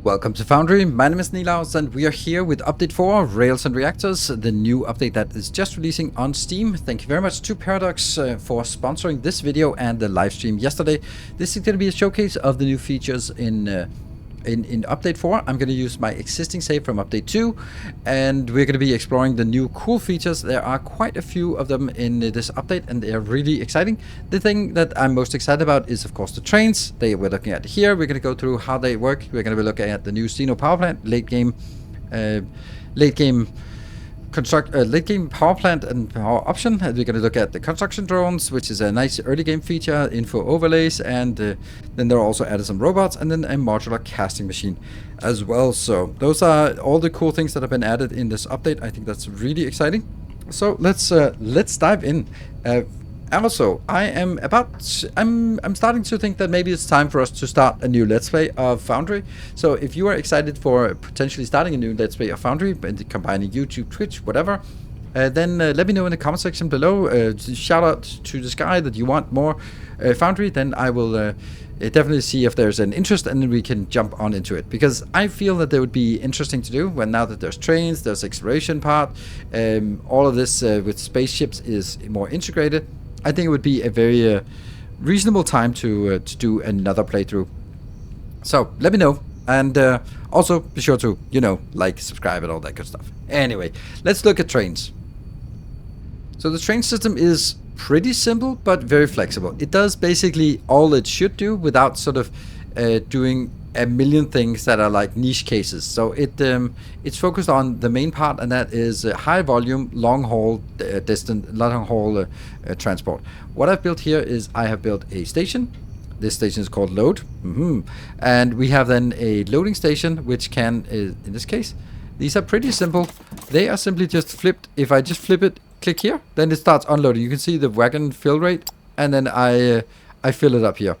Welcome to Foundry, my name is Nilaus and we are here with update 4, Rails and Reactors, the new update that is just releasing on Steam. Thank you very much to Paradox for sponsoring this video and the live stream yesterday. This is going to be a showcase of the new features in update 4. I'm going to use my existing save from update 2 and we're going to be exploring the new cool features. There are quite a few of them in this update and they are really exciting. The thing that I'm most excited about is of course the trains. We're looking at here. We're going to go through how they work. We're going to be looking at the new Xeno power plant, late game power plant and power option. We're going to look at the construction drones, which is a nice early game feature, info overlays, and then there are also added some robots and then a modular casting machine as well. So those are all the cool things that have been added in this update. I think that's really exciting. So let's dive in. Also, I'm starting to think that maybe it's time for us to start a new Let's Play of Foundry. So if you are excited for potentially starting a new Let's Play of Foundry, combining YouTube, Twitch, whatever, then let me know in the comment section below. Shout out to the sky that you want more Foundry, then I will definitely see if there's an interest and then we can jump on into it. Because I feel that they would be interesting to do when now that there's trains, there's exploration part, all of this with spaceships is more integrated. I think it would be a very reasonable time to do another playthrough. So let me know, and also be sure to, like, subscribe and all that good stuff. Anyway, let's look at trains. So the train system is pretty simple but very flexible. It does basically all it should do without sort of doing a million things that are like niche cases. So it's focused on the main part, and that is high volume, long haul, transport. What I've built here is I have built a station. This station is called load, and we have then a loading station, which can, in this case, these are pretty simple. They are simply just flipped. If I just flip it, click here, then it starts unloading. You can see the wagon fill rate, and then I fill it up here.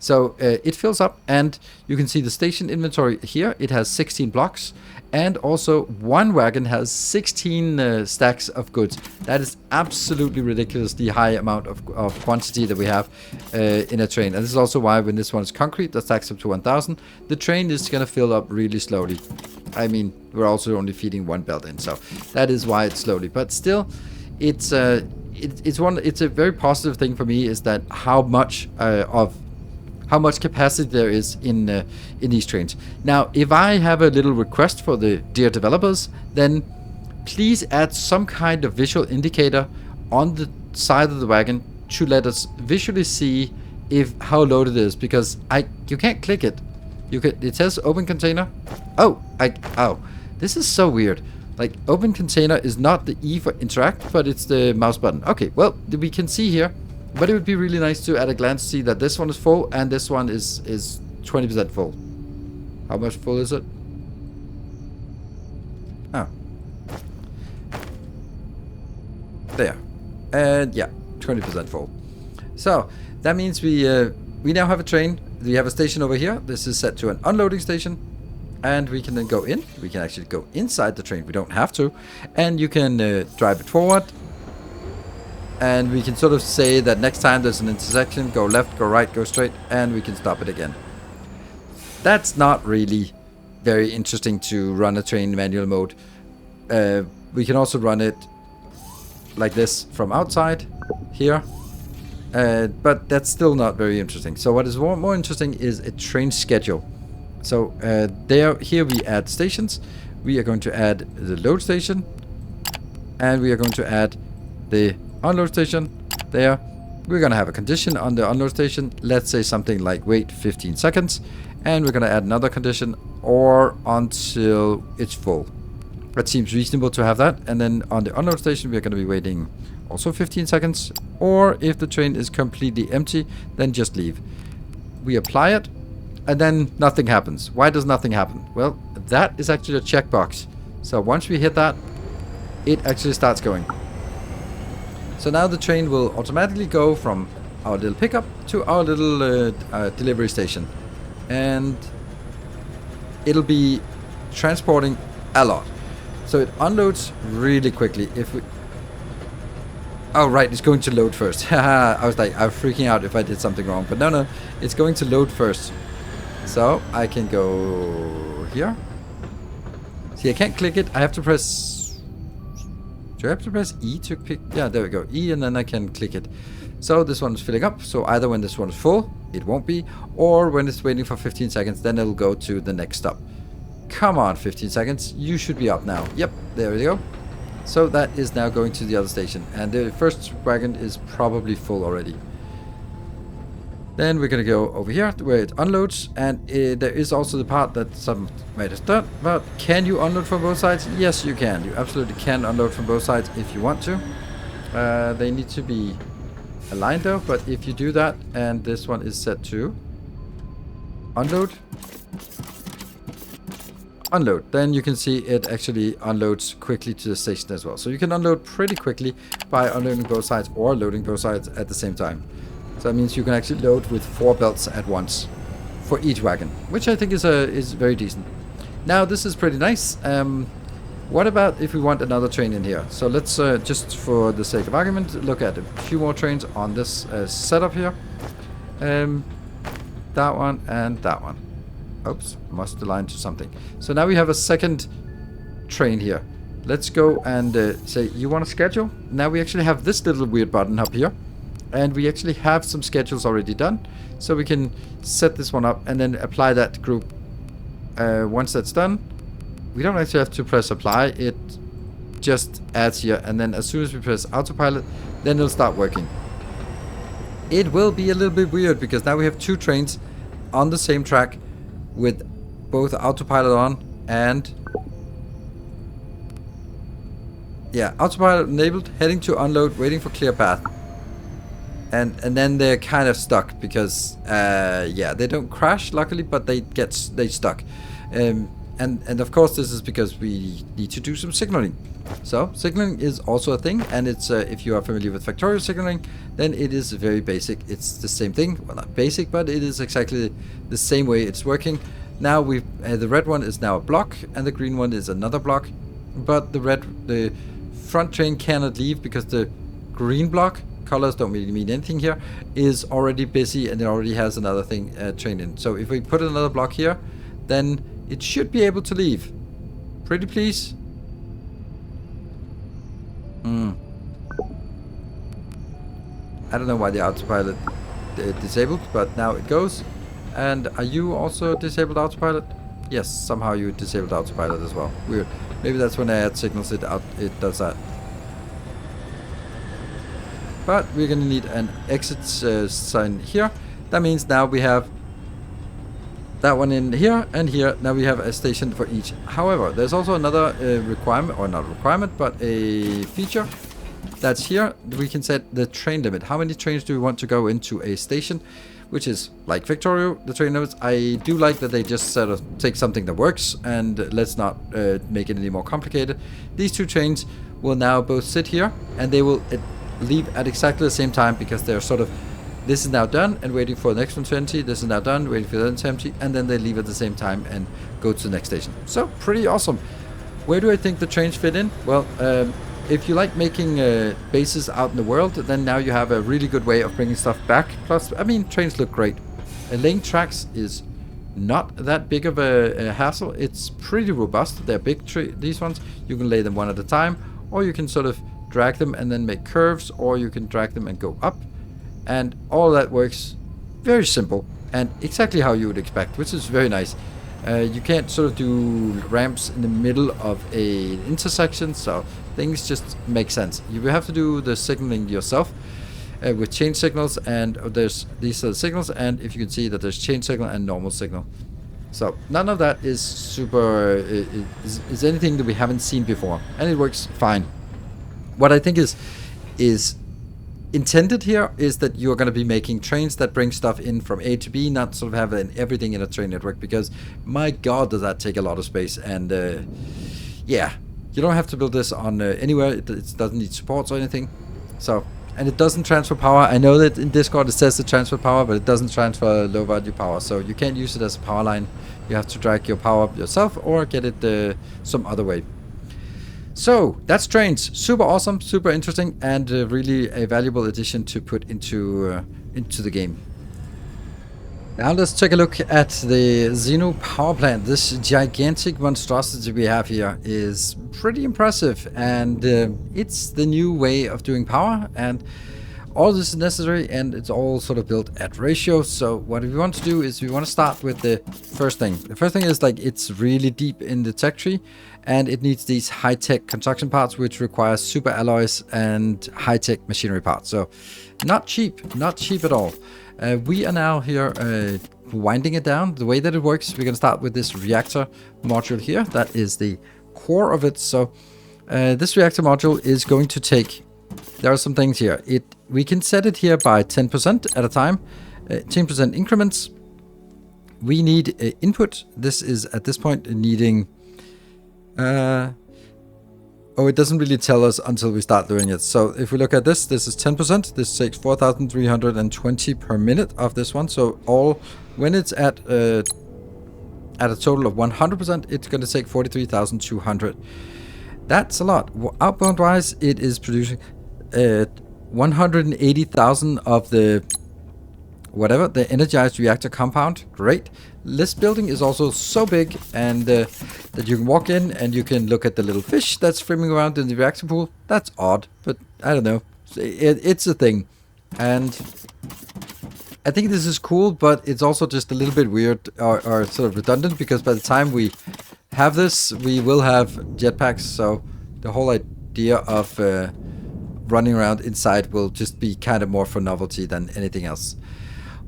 So it fills up, and you can see the station inventory here. It has 16 blocks, and also one wagon has 16 stacks of goods. That is absolutely ridiculously high amount of quantity that we have in a train. And this is also why when this one is concrete, that stacks up to 1,000. The train is going to fill up really slowly. I mean, we're also only feeding one belt in, so that is why it's slowly. But still, it's a very positive thing for me is that how much capacity there is in these trains. Now, if I have a little request for the dear developers, then please add some kind of visual indicator on the side of the wagon to let us visually see how loaded it is, because you can't click it. It says open container. Oh, this is so weird. Like, open container is not the E for interact, but it's the mouse button. Okay, well, we can see here. But it would be really nice to at a glance see that this one is full and this one is 20% full. How much full is it? Oh. There. And yeah, 20% full. So that means we now have a train. We have a station over here. This is set to an unloading station. And we can then go in. We can actually go inside the train. We don't have to. And you can drive it forward. And we can sort of say that next time there's an intersection, go left, go right, go straight, and we can stop it again. That's not really very interesting to run a train manual mode. We can also run it like this from outside here, but that's still not very interesting. So what is more interesting is a train schedule. So here we add stations. We are going to add the load station, and we are going to add the unload station there. We're going to have a condition on the unload station. Let's say something like wait 15 seconds, and we're going to add another condition or until it's full. That seems reasonable to have that. And then on the unload station we're going to be waiting also 15 seconds, or if the train is completely empty, then just leave. We apply it and then nothing happens. Why does nothing happen? Well, that is actually a checkbox. So once we hit that, it actually starts going. So now the train will automatically go from our little pickup to our little delivery station. And it'll be transporting a lot. So it unloads really quickly. Oh, right, it's going to load first. I was freaking out if I did something wrong. But no, it's going to load first. So I can go here. See, I can't click it. I have to press... Do I have to press E to pick? Yeah, there we go. E, and then I can click it. So this one is filling up. So either when this one is full, it won't be. Or when it's waiting for 15 seconds, then it'll go to the next stop. Come on, 15 seconds. You should be up now. Yep, there we go. So that is now going to the other station. And the first wagon is probably full already. Then we're going to go over here where it unloads. And there is also the part that some might have done. But can you unload from both sides? Yes, you can. You absolutely can unload from both sides if you want to. They need to be aligned though. But if you do that, and this one is set to unload. Unload, then you can see it actually unloads quickly to the station as well. So you can unload pretty quickly by unloading both sides or loading both sides at the same time. So that means you can actually load with 4 belts at once for each wagon, which I think is very decent. Now this is pretty nice. What about if we want another train in here? So let's just for the sake of argument look at a few more trains on this setup here. That one and that one. Oops, must align to something. So now we have a second train here. Let's go and say, you want to schedule? Now we actually have this little weird button up here. And we actually have some schedules already done. So we can set this one up and then apply that group. Once that's done, we don't actually have to press apply. It just adds here. And then as soon as we press autopilot, then it'll start working. It will be a little bit weird because now we have 2 trains on the same track with both autopilot on and yeah, autopilot enabled, heading to unload, waiting for clear path. And then they're kind of stuck because yeah, they don't crash luckily, but they stuck. And of course this is because we need to do some signaling. So signaling is also a thing, and it's if you are familiar with factorial signaling, then it is very basic. It's the same thing. Well, not basic, but it is exactly the same way it's working. Now we the red one is now a block, and the green one is another block. But the front train cannot leave because the green block, colors don't really mean anything here, is already busy and it already has another thing trained in. So if we put another block here, then it should be able to leave. Pretty please. I don't know why the autopilot disabled, but now it goes. And are you also disabled autopilot? Yes, somehow you disabled autopilot as well. Weird. Maybe that's when I add signals it does that. But we're gonna need an exit sign here. That means now we have that one in here and here. Now we have a station for each. However, there's also another requirement, or not requirement, but a feature that's here. We can set the train limit. How many trains do we want to go into a station? Which is like Victorio, the train limits. I do like that they just sort of take something that works and let's not make it any more complicated. These 2 trains will now both sit here and they will leave at exactly the same time because they're sort of, this is now done and waiting for the next one to empty, this is now done, waiting for the next to empty, and then they leave at the same time and go to the next station. So pretty awesome. Where do I think the trains fit in? Well, if you like making bases out in the world, then now you have a really good way of bringing stuff back. Plus, I mean, trains look great. Laying tracks is not that big of a hassle. It's pretty robust. They're big, these ones. You can lay them one at a time, or you can sort of drag them and then make curves, or you can drag them and go up. And all that works very simple and exactly how you would expect, which is very nice. You can't sort of do ramps in the middle of an intersection, so things just make sense. You will have to do the signaling yourself with change signals, and these are the signals, and if you can see that there's change signal and normal signal. So none of that is super is anything that we haven't seen before, and it works fine. What I think is intended here is that you're going to be making trains that bring stuff in from A to B, not sort of have everything in a train network, because my god does that take a lot of space. And yeah, you don't have to build this on anywhere. It doesn't need supports or anything. So, and it doesn't transfer power. I know that in Discord it says it transfer power, but it doesn't transfer low value power, so you can't use it as a power line. You have to drag your power up yourself or get it some other way. So that's trains. Super awesome, super interesting, and really a valuable addition to put into the game. Now let's take a look at the Xeno power plant. This gigantic monstrosity we have here is pretty impressive, and it's the new way of doing power, and all this is necessary, and it's all sort of built at ratio. So what we want to do is we want to start with the first thing. The first thing is like it's really deep in the tech tree, and it needs these high-tech construction parts which require super alloys and high-tech machinery parts. So not cheap at all. We are now here winding it down. The way that it works, we're going to start with this reactor module here. That is the core of it. So this reactor module is going to take, there are some things here. We can set it here by 10% at a time, 10% increments. We need input. This is at this point needing, it doesn't really tell us until we start doing it. So if we look at this, this is 10%. This takes 4,320 per minute of this one. So when it's at a total of 100%, it's going to take 43,200. That's a lot. Outbound wise, it is producing 180,000 of the energized reactor compound. Great. This building is also so big, and that you can walk in and you can look at the little fish that's swimming around in the reactor pool. That's odd, but I don't know. It's a thing, and I think this is cool, but it's also just a little bit weird or sort of redundant, because by the time we have this, we will have jetpacks. So the whole idea of running around inside will just be kind of more for novelty than anything else.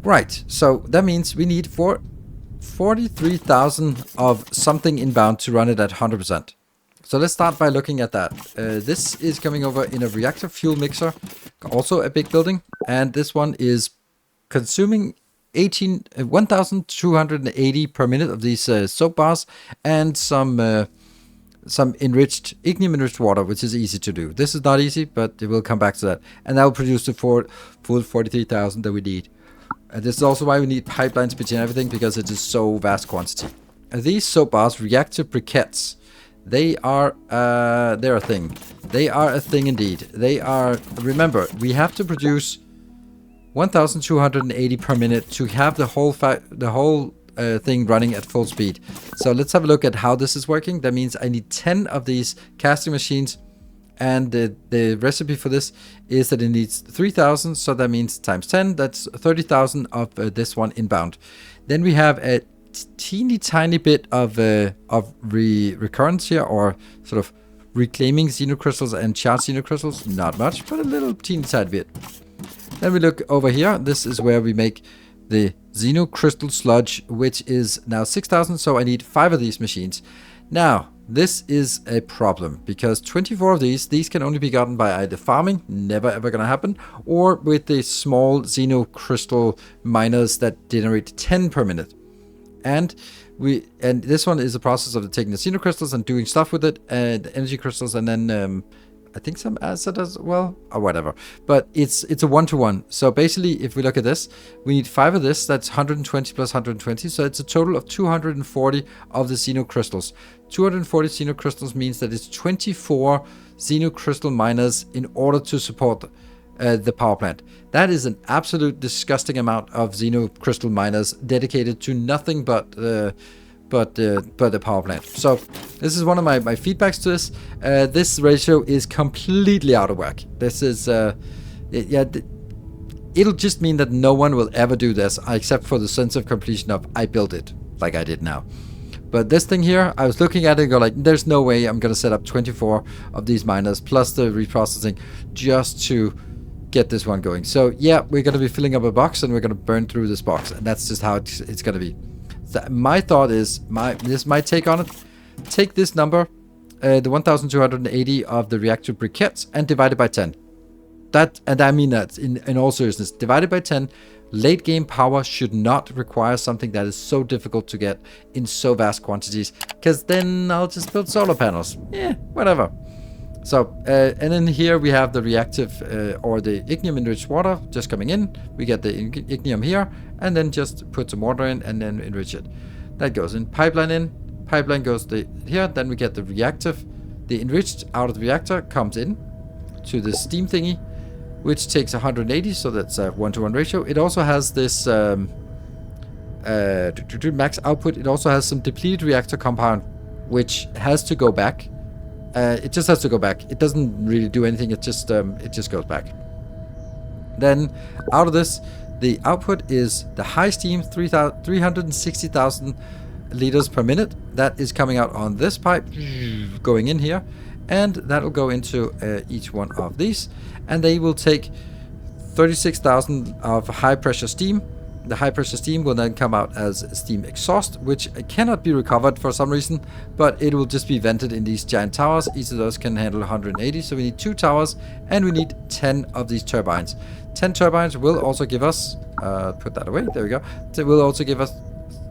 Right, so that means we need 43,000 of something inbound to run it at 100%. So let's start by looking at that. This is coming over in a reactor fuel mixer, also a big building, and this one is consuming 1,280 per minute of these soap bars, and some ignium enriched water, which is easy to do. This is not easy, but we'll come back to that, and that will produce the full 43,000 that we need. This is also why we need pipelines between everything, because it is so vast quantity. These soap bars, reactor briquettes, they're a thing. They are a thing indeed. They are, remember, we have to produce 1,280 per minute to have the whole thing running at full speed. So let's have a look at how this is working. That means I need 10 of these casting machines. And the recipe for this is that it needs 3,000, so that means times 10, that's 30,000 of this one inbound. Then we have a teeny tiny bit of recurrence here, or sort of reclaiming xenocrystals and charged xenocrystals. Not much, but a little teeny tiny bit. Then we look over here. This is where we make the xenocrystal sludge, which is now 6,000, so I need 5 of these machines. Now, this is a problem, because 24 of these can only be gotten by either farming, never ever gonna happen, or with the small xenocrystal miners that generate 10 per minute. And this one is a process of taking the xenocrystals and doing stuff with it, and energy crystals, and then I think some acid as well, or whatever. But it's a one-to-one. So basically, if we look at this, we need 5 of this. That's 120 plus 120. So it's a total of 240 of the xenocrystals. 240 xenocrystals means that it's 24 xenocrystal miners in order to support the power plant. That is an absolute disgusting amount of xenocrystal miners dedicated to nothing but the power plant. So this is one of my feedbacks to this. This ratio is completely out of whack. This is it'll just mean that no one will ever do this, except for the sense of completion of I built it, like I did now. But this thing here, I was looking at it and go like, there's no way I'm gonna set up 24 of these miners plus the reprocessing just to get this one going. So yeah, we're gonna be filling up a box, and we're gonna burn through this box, and that's just how it's gonna be. My thought is, my take on it, take this number, the 1,280 of the reactor briquettes, and divide it by 10. And I mean that in all seriousness, divided by 10. Late game power should not require something that is so difficult to get in so vast quantities, because then I'll just build solar panels. Whatever. So, and then here we have the reactive or the ignium enriched water just coming in. We get the ignium here, and then just put some water in and then enrich it. That goes in, pipeline goes here. Then we get the reactive, the enriched out of the reactor comes in to the steam thingy, which takes 180, so that's a 1-to-1 ratio. It also has this max output. It also has some depleted reactor compound, which has to go back. It just has to go back. It doesn't really do anything. It just goes back. Then out of this, the output is the high steam, 360,000 liters per minute. That is coming out on this pipe, going in here, and that will go into each one of these, and they will take 36,000 of high pressure steam. The high pressure steam will then come out as steam exhaust, which cannot be recovered for some reason, but it will just be vented in these giant towers. Each of those can handle 180, so we need 2 towers, and we need 10 of these turbines. 10 turbines will also give us, put that away, there we go. It will also give us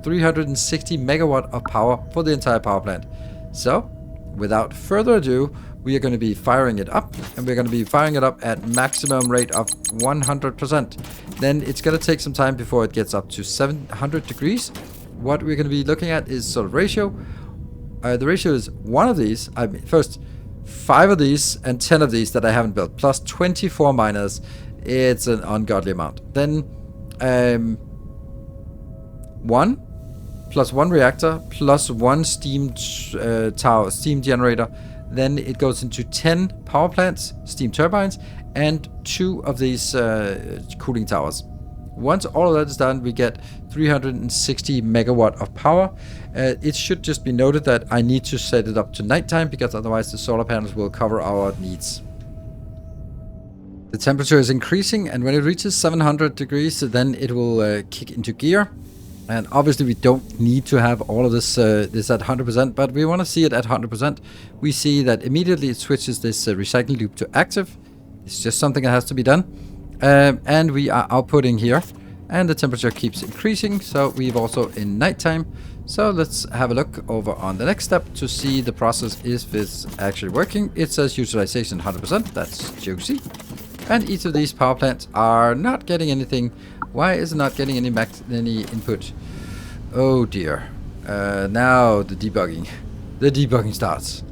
360 megawatt of power for the entire power plant. So, without further ado, we are going to be firing it up, and we're going to be firing it up at maximum rate of 100%. Then it's going to take some time before it gets up to 700 degrees. What we're going to be looking at is sort of ratio. The ratio is one of these, first 5 of these and 10 of these that I haven't built, plus 24 miners. It's an ungodly amount. Then 1 plus 1 reactor plus 1 steam tower, steam generator. Then it goes into 10 power plants, steam turbines, and 2 of these cooling towers. Once all of that is done, we get 360 megawatt of power. It should just be noted that I need to set it up to nighttime, because otherwise the solar panels will cover our needs. The temperature is increasing, and when it reaches 700 degrees, then it will kick into gear. And obviously we don't need to have all of this this at 100%, but we want to see it at 100%. We see that immediately it switches this recycling loop to active. It's just something that has to be done. And we are outputting here, and the temperature keeps increasing, so we've also in nighttime. So let's have a look over on the next step to see the process if it's actually working. It says utilization 100%, that's juicy. And each of these power plants are not getting anything. Why is it not getting any input? Oh dear. Now the debugging starts.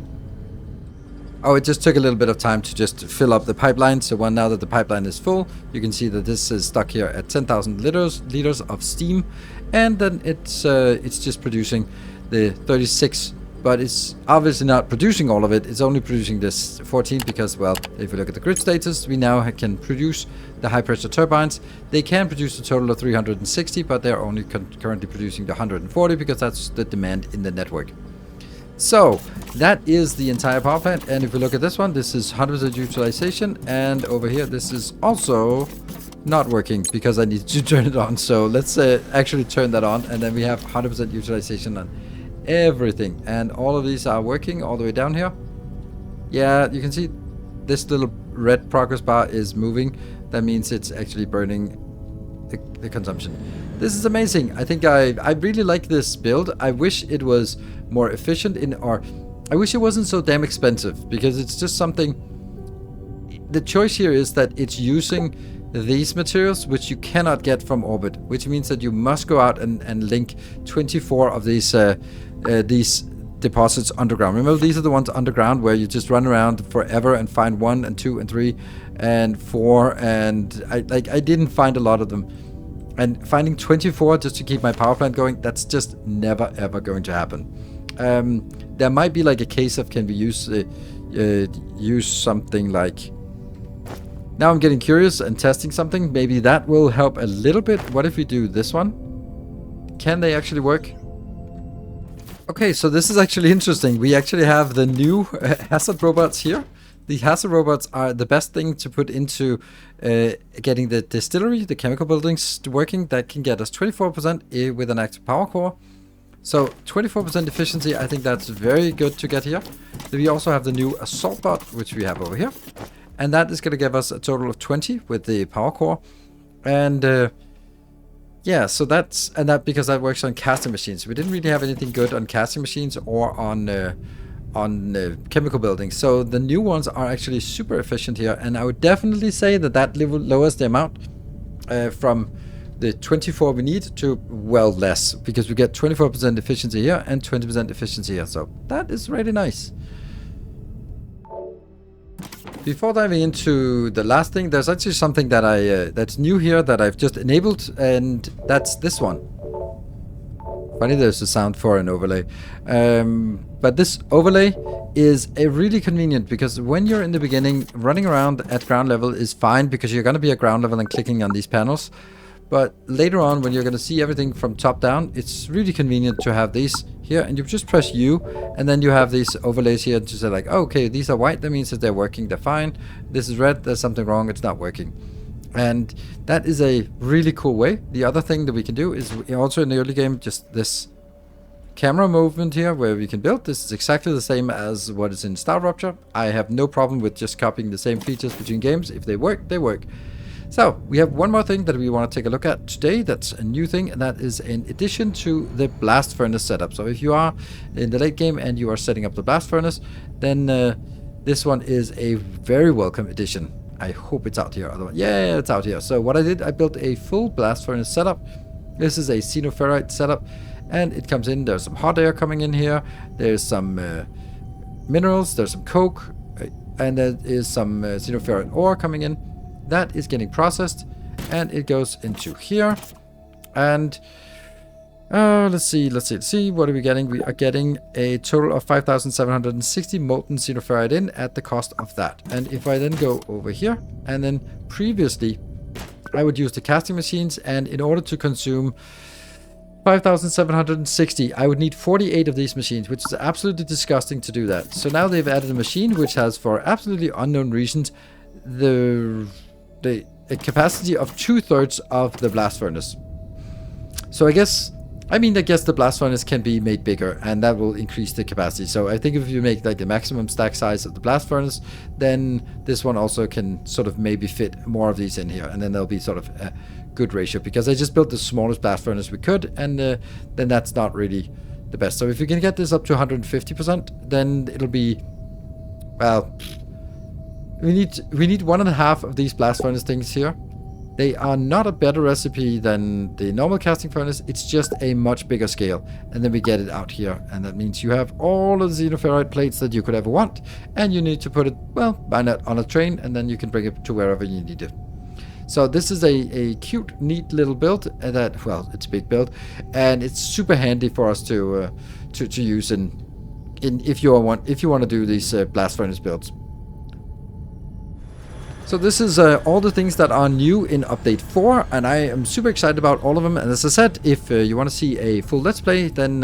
Oh, it just took a little bit of time to just fill up the pipeline. So now that the pipeline is full, you can see that this is stuck here at 10,000 liters of steam, and then it's just producing the 36. But it's obviously not producing all of it. It's only producing this 14 because, well, if we look at the grid status, we now can produce the high pressure turbines. They can produce a total of 360, but they're only currently producing the 140 because that's the demand in the network. So that is the entire power plant. And if we look at this one, this is 100% utilization. And over here, this is also not working because I need to turn it on. So let's actually turn that on, and then we have 100% utilization on everything, and all of these are working all the way down here. Yeah, you can see this little red progress bar is moving. That means it's actually burning the consumption. This is amazing. I think I really like this build. I wish it was more efficient or I wish it wasn't so damn expensive, because it's just something. The choice here is that it's using these materials which you cannot get from orbit, which means that you must go out and link 24 of these deposits underground. Remember, these are the ones underground where you just run around forever and find 1 and 2 and 3 and 4, and I didn't find a lot of them. And finding 24 just to keep my power plant going, that's just never ever going to happen. There might be like a case of, can we use something like. Now I'm getting curious and testing something. Maybe that will help a little bit. What if we do this one? Can they actually work? Okay, so this is actually interesting. We actually have the new hazard robots here. The hazard robots are the best thing to put into getting the distillery, the chemical buildings working. That can get us 24% with an active power core. So 24% efficiency, I think that's very good to get here. We also have the new assault bot, which we have over here. And that is going to give us a total of 20 with the power core. And yeah, so that's because that works on casting machines. We didn't really have anything good on casting machines or on chemical buildings. So the new ones are actually super efficient here. And I would definitely say that lowers the amount from the 24 we need to, well, less. Because we get 24% efficiency here and 20% efficiency here. So that is really nice. Before diving into the last thing, there's actually something that that's new here that I've just enabled, and that's this one. Funny there's a sound for an overlay. But this overlay is a really convenient, because when you're in the beginning, running around at ground level is fine because you're going to be at ground level and clicking on these panels. But later on, when you're going to see everything from top down, it's really convenient to have these here, and you just press U, and then you have these overlays here to say like, oh, okay, these are white, that means that they're working, they're fine. This is red, there's something wrong, it's not working. And that is a really cool way. The other thing that we can do is also in the early game, just this camera movement here where we can build. This is exactly the same as what is in Star Rupture. I have no problem with just copying the same features between games. If they work, they work. So we have one more thing that we want to take a look at today. That's a new thing, and that is in addition to the blast furnace setup. So if you are in the late game and you are setting up the blast furnace, then this one is a very welcome addition. I hope it's out here. Otherwise, yeah, it's out here. So what I did, I built a full blast furnace setup. This is a xenoferrite setup, and it comes in. There's some hot air coming in here. There's some minerals. There's some coke, and there is some xenoferrite ore coming in. That is getting processed, and it goes into here. And let's see. What are we getting? We are getting a total of 5,760 molten xenoferrite in at the cost of that. And if I then go over here, and then previously I would use the casting machines, and in order to consume 5,760, I would need 48 of these machines, which is absolutely disgusting to do that. So now they've added a machine which has, for absolutely unknown reasons, a capacity of 2/3 of the blast furnace. So I guess the blast furnace can be made bigger, and that will increase the capacity. So I think if you make like the maximum stack size of the blast furnace, then this one also can sort of maybe fit more of these in here, and then there'll be sort of a good ratio, because I just built the smallest blast furnace we could, and then that's not really the best. So if you can get this up to 150%, then it'll be, well, we need 1.5 of these blast furnace things here. They are not a better recipe than the normal casting furnace. It's just a much bigger scale. And then we get it out here. And that means you have all of the xenoferrite plates that you could ever want. And you need to put it, well, on a train, and then you can bring it to wherever you need it. So this is a cute, neat little build that, well, it's a big build. And it's super handy for us to use if you want to do these blast furnace builds. So this is all the things that are new in update 4, and I am super excited about all of them. And as I said, if you want to see a full let's play, then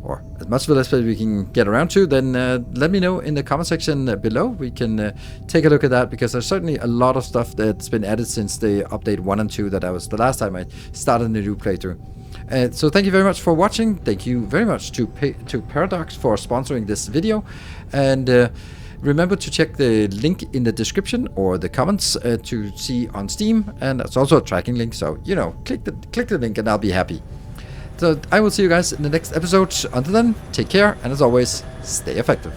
or as much of a let's play we can get around to, then let me know in the comment section below. We can take a look at that, because there's certainly a lot of stuff that's been added since the update 1 and 2 that was the last time I started a new playthrough. So thank you very much for watching. Thank you very much to Paradox for sponsoring this video, and remember to check the link in the description or the comments to see on Steam, and that's also a tracking link. So click the link, and I'll be happy. So I will see you guys in the next episode. Until then, take care, and as always, stay effective.